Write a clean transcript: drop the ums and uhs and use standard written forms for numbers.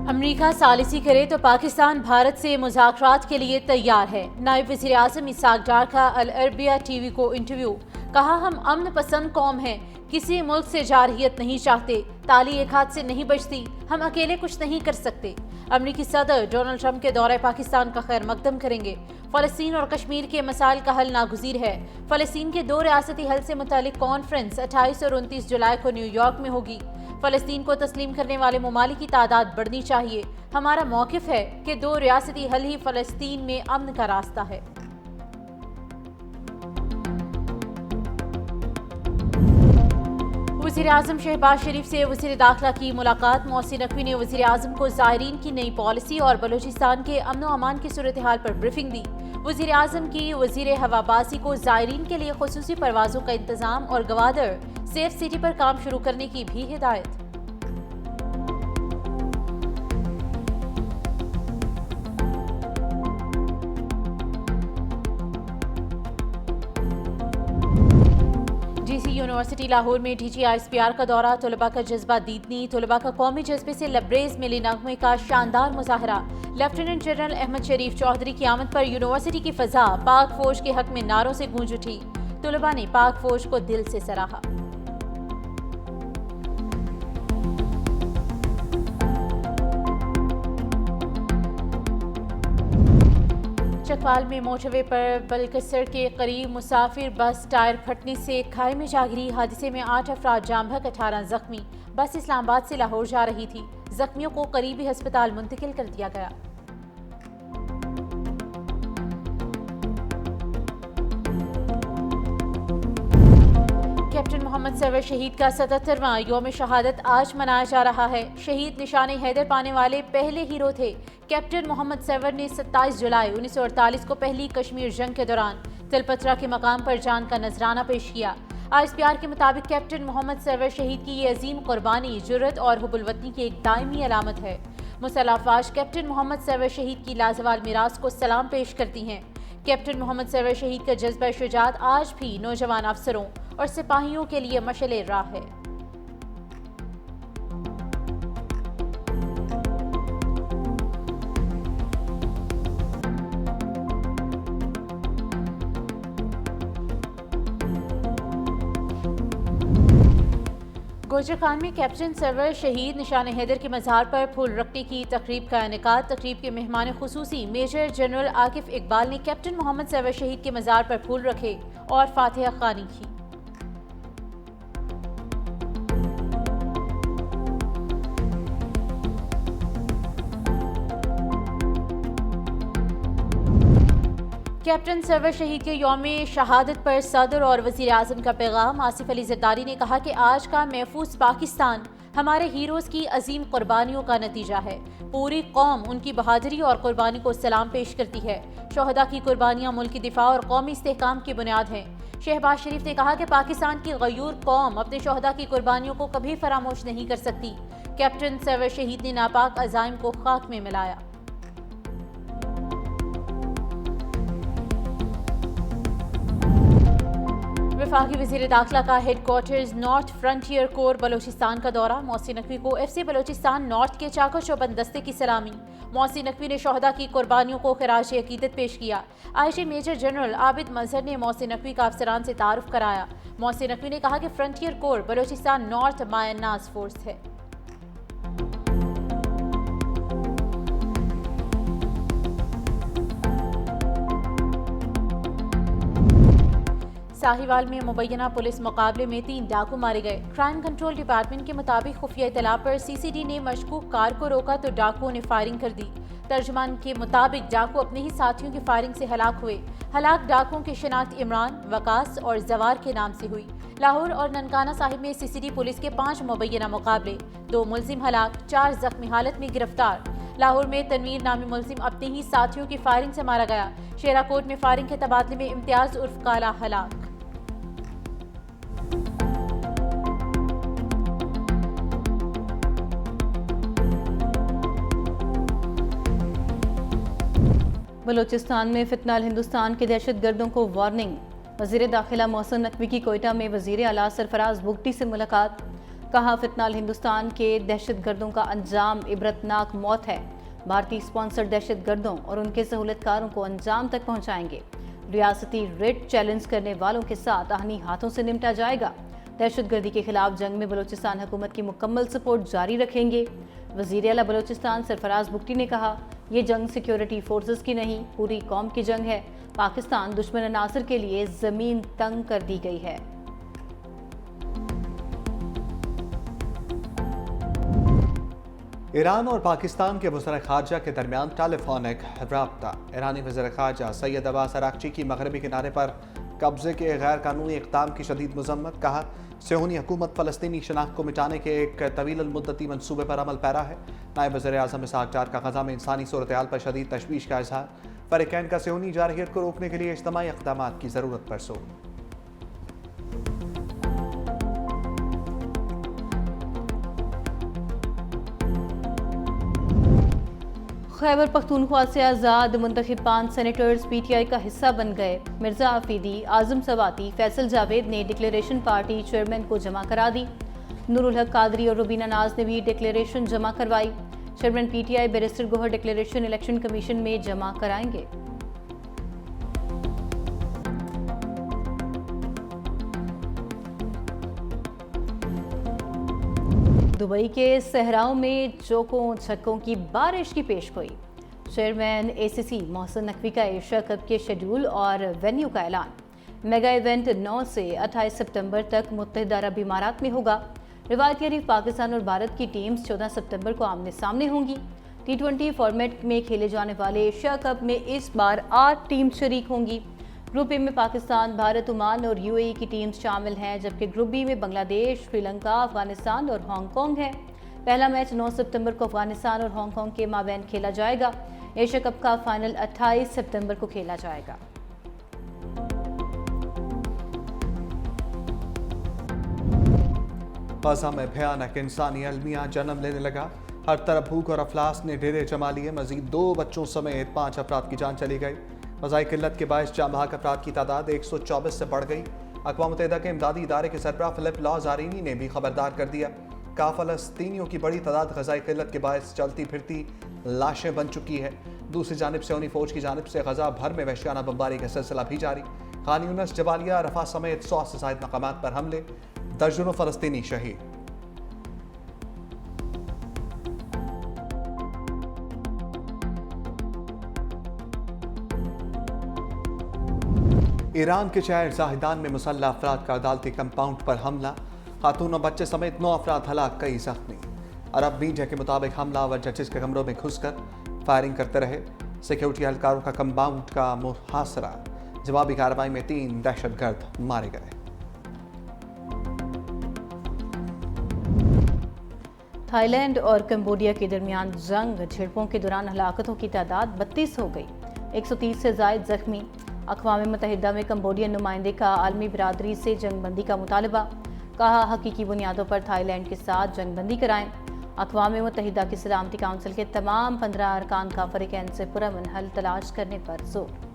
अमरीका सालिसी करे तो पाकिस्तान भारत से मुज़ाकरात के लिए तैयार है। नायब वज़ीर आज़म इसाक डार का अल अरबिया टीवी को इंटरव्यू। कहा, हम अमन पसंद कौम हैं, किसी मुल्क से जारहियत नहीं चाहते, ताली एक हाथ से नहीं बजती, हम अकेले कुछ नहीं कर सकते। अमरीकी सदर डोनाल्ड ट्रंप के दौरे पाकिस्तान का खैर मकदम करेंगे। फ़लस्तीन और कश्मीर के मसाइल का हल नागुज़ीर है। फ़लस्तीन के 2 रियासती हल से मुतालिक कॉन्फ्रेंस 28 और 29 जुलाई को न्यूयॉर्क में होगी। फ़लस्तीन को तस्लीम करने वाले ममालिक की तादाद बढ़नी चाहिए। हमारा मौक़िफ़ है कि 2 रियासती हल ही फ़लस्तीन में अमन का रास्ता है। वज़ीर आज़म शहबाज शरीफ से वज़ीर दाखिला की मुलाकात। मोहसिन नकवी ने वज़ीर आज़म को ज़ायरीन की नई पॉलिसी और बलूचिस्तान के अमन व अमान की सूरत हाल पर ब्रीफिंग दी। वज़ीर आज़म की वज़ीर हवाबाजी को ज़ायरीन के लिए खुसूसी परवाज़ों का इंतज़ाम और गवादर सेफ सिटी पर काम शुरू करने की भी हिदायत। यूनिवर्सिटी लाहौर में DGISPR का दौरा। तलबा का जज्बा दीदनी, तलबा का कौमी जज्बे से लबरेज मिली नगमे का शानदार मुजाहरा। लेफ्टिनेंट जनरल अहमद शरीफ चौधरी की आमद पर यूनिवर्सिटी की फजा पाक फौज के हक में नारों से गूंज उठी। तलबा ने पाक फौज को दिल से सराहा। चकवाल में मोटरवे पर बलकसर के करीब मुसाफिर बस टायर फटने से खाई में जा गिरी। हादसे में 8 अफराद जाम बहक 18 जख्मी। बस इस्लामाबाद से लाहौर जा रही थी। जख्मियों को करीबी अस्पताल मुंतकिल कर दिया गया। कैप्टन मोहम्मद सरवर शहीद का 77वां यौम शहादत आज मनाया जा रहा है। शहीद निशाने हैदर पाने वाले पहले हीरो थे। कैप्टन मोहम्मद सरवर ने 27 जुलाई 1948 को पहली कश्मीर जंग के दौरान तिलपत्रा के मकाम पर जान का नजराना पेश किया। ISPR के मुताबिक कैप्टन मोहम्मद सरवर शहीद की ये अजीम कुर्बानी जुर्रत और हुब्बुल वतनी की एक दायमी अलामत है। मुसल्लह अफवाज कैप्टन मोहम्मद सरवर शहीद की लाजवाल मिरास को सलाम पेश करती हैं। कैप्टन मोहम्मद सरवर शहीद का जज्बा शुजाअत आज भी नौजवान अफसरों और सिपाहियों के लिए मशअले राह है। गोजर खान में कैप्टन सरवर शहीद निशान हैदर के मज़ार पर फूल रखने की तकरीब का इनेकाद। तकरीब के मेहमान खुसूसी मेजर जनरल आकिफ इकबाल ने कैप्टन मोहम्मद सरवर शहीद के मज़ार पर फूल रखे और फातिहा खानी की। कैप्टन सरवर शहीद के यौम शहादत पर सदर और वज़ीर आज़म का पैगाम। आसिफ अली ज़रदारी ने कहा कि आज का महफूज पाकिस्तान हमारे हीरोज़ की अजीम कुर्बानियों का नतीजा है। पूरी कौम उनकी बहादुरी और कुर्बानी को सलाम पेश करती है। शोहदा की कुर्बानियाँ मुल्क की दिफा और कौमी इस्तेहकाम की बुनियाद हैं। शहबाज शरीफ ने कहा कि पाकिस्तान की गयूर कौम अपने शोहदा की कुर्बानियों को कभी फरामोश नहीं कर सकती। कैप्टन सरवर शहीद ने नापाक अज़ाइम को खाक में मिलाया। वफाकी वज़ीर दाखिला का headquarters north frontier corps Balochistan का दौरा। मोहसिन नकवी को FC बलोचिस्तान नॉर्थ के चाको चौबंद दस्ते की सलामी। मोहसिन नकवी ने शोहदा की कुर्बानियों को खिराज अकीदत पेश किया। IG मेजर जनरल आबिद मजहर ने मोहसिन नकवी का अफसरान से तारुफ कराया। मोहसिन नकवी ने कहा कि फ्रंटियर कोर बलोचिस्तान नॉर्थ मायनाज फोर्स है। साहिवाल में मुबैना पुलिस मुकाबले में 3 डाकू मारे गए। क्राइम कंट्रोल डिपार्टमेंट के मुताबिक खुफिया इतला पर CCD ने मशकूक कार को रोका तो डाकुओं ने फायरिंग कर दी। तर्जुमान के मुताबिक डाकू अपने ही साथियों की फायरिंग से हलाक हुए। हलाक डाकुओं की शिनाख्त इमरान, वकास और जवार के नाम से हुई। लाहौर और ननकाना साहिब में CCD पुलिस के 5 मुबैना मुकाबले, 2 मुलजिम हलाक, 4 जख्मी हालत में गिरफ्तार। लाहौर में तनवीर नामी मुलजिम अपने ही साथियों की फायरिंग से मारा गया। शेराकोट में फायरिंग के तबादले में इम्तियाज उर्फ काला हलाक। बलूचिस्तान में फितनाल हिंदुस्तान के दहशत गर्दों को वार्निंग। वज़ीर दाखिला मोहसिन नकवी की कोयटा में वज़ीर आला सरफराज बुगटी से मुलाकात। कहा, फितनाल हिंदुस्तान के दहशतगर्दों का अंजाम इबरतनाक मौत है। भारतीय स्पॉन्सर्ड दहशतगर्दों और उनके सहूलतकारों को अंजाम तक पहुंचाएंगे। रियासती रिट चैलेंज करने वालों के साथ आहनी हाथों से निपटा जाएगा। दहशतगर्दी के खिलाफ जंग में बलूचिस्तान हुकूमत की मुकम्मल सपोर्ट जारी रखेंगे। वज़ीर आला बलूचिस्तान सरफराज बुगटी ने कहा, ये जंग सिक्योरिटी फोर्सेस की नहीं, पूरी कौम की जंग है। पाकिस्तान दुश्मन अनासर के लिए जमीन तंग कर दी गई है। ईरान और पाकिस्तान के वज़ीर ख़ारजा के दरमियान टेलीफोनिक राब्ता। ईरानी वज़ीर ख़ारजा सैयद अब्बास अराग़ची की मगरबी किनारे पर कब्ज़े के गैर कानूनी इक़दाम की शदीद मज़म्मत। कहा, सियोनी हुकूमत फ़लस्तीनी शनाख्त को मिटाने के एक तवील मुद्दती मनसूबे पर अमल पैरा है। नायब वज़ीर आज़म इसहाक़ डार का ग़ज़ा में इंसानी सूरत हाल पर शदीद तशवीश का इज़हार। फ़रीक़ैन का सियोनी जारहियत को रोकने के लिए इज्तिमाई इक़दामात की ज़रूरत पर जोर। खैबर पख्तूनख्वा से आज़ाद मुंतखब 5 सेनेटर्स PTI का हिस्सा बन गए। मिर्ज़ा आफीदी, आज़म सवाती, फैसल जावेद ने डिक्लेरेशन पार्टी चेयरमैन को जमा करा दी। नूरुल हक कादरी और रुबीना नाज ने भी डिक्लेरेशन जमा करवाई। Chairman PTI barrister Gohar declaration election commission में जमा कराएंगे। दुबई के सहराओं में चौकों छक्कों की बारिश की पेशगोई। चेयरमैन ACC मोहसिन नकवी का एशिया कप के शेड्यूल और वेन्यू का ऐलान। मेगा इवेंट 9 से 28 सितंबर तक मुत्तहिदा अरब इमारात में होगा। रिवायती हरीफ पाकिस्तान और भारत की टीम्स 14 सितंबर को आमने सामने होंगी। T20 फॉर्मेट में खेले जाने वाले एशिया कप में इस बार 8 टीम शरीक होंगी। ग्रुप ए में पाकिस्तान, भारत, ओमान और UAE की टीम्स शामिल हैं, जबकि ग्रुप बी में बांग्लादेश, श्रीलंका, अफगानिस्तान और हांगकांग है। पहला मैच 9 सितंबर को अफगानिस्तान और हांगकांग के माबैन खेला जाएगा। एशिया कप का फाइनल 28 सितंबर को खेला जाएगा। ग़ज़ा में भयानक इंसानी अलमिया जन्म लेने लगा। हर तरफ भूख और अफलास ने डेरे जमा लिए। मजीद 2 बच्चों समेत 5 अफराद की जान चली गई। वज़ाई किल्लत के बायस जाँ बहक अफराद की तादाद 124 से बढ़ गई। अक़वाम मुत्तहिदा के इमदादी इदारे के सरबराह फ़िलिप लाज़ारिनी ने भी खबरदार कर दिया। कहा, फ़लस्तीनियों की बड़ी तादाद ग़ज़ाई किल्लत के बायस चलती फिरती लाशें बन चुकी है। दूसरी जानिब सियोनी फ़ौज की जानिब से ग़ज़ा भर में वहशियाना बमबारी का सिलसिला भी जारी। खान यूनिस, जबालिया, रफ़ा समेत 100 से ज़ायद मकामात पर हमले, दर्जनों फ़लस्तीनी शहीद। ईरान के शहर जाहिदान में मुसल्लह अफराद का अदालती कंपाउंड पर हमला। खातून और बच्चे समेत 9 अफराद हलाक, कई जख्मी। अरब मीडिया के मुताबिक हमलावर जजेस के कमरों में घुसकर फायरिंग करते रहे। सिक्योरिटी एहलकारों का कंपाउंड का मुहासरा। जवाबी कार्रवाई में 3 दहशतगर्द मारे गए। थाईलैंड और कंबोडिया के दरमियान जंग झड़पों के दौरान हलाकतों की तादाद 32 हो गई। 130 से ज़ायद जख्मी। अक़वाम मुत्तहिदा में कंबोडियन नुमाइंदे का आलमी बिरादरी से जंगबंदी का मुतालबा। कहा, हकीकी बुनियादों पर थाईलैंड के साथ जंगबंदी कराएं। अक़वाम मुत्तहिदा की सलामती काउंसिल के तमाम 15 अरकान का फ़रीक़ैन से पुरअमन हल तलाश करने पर जोर।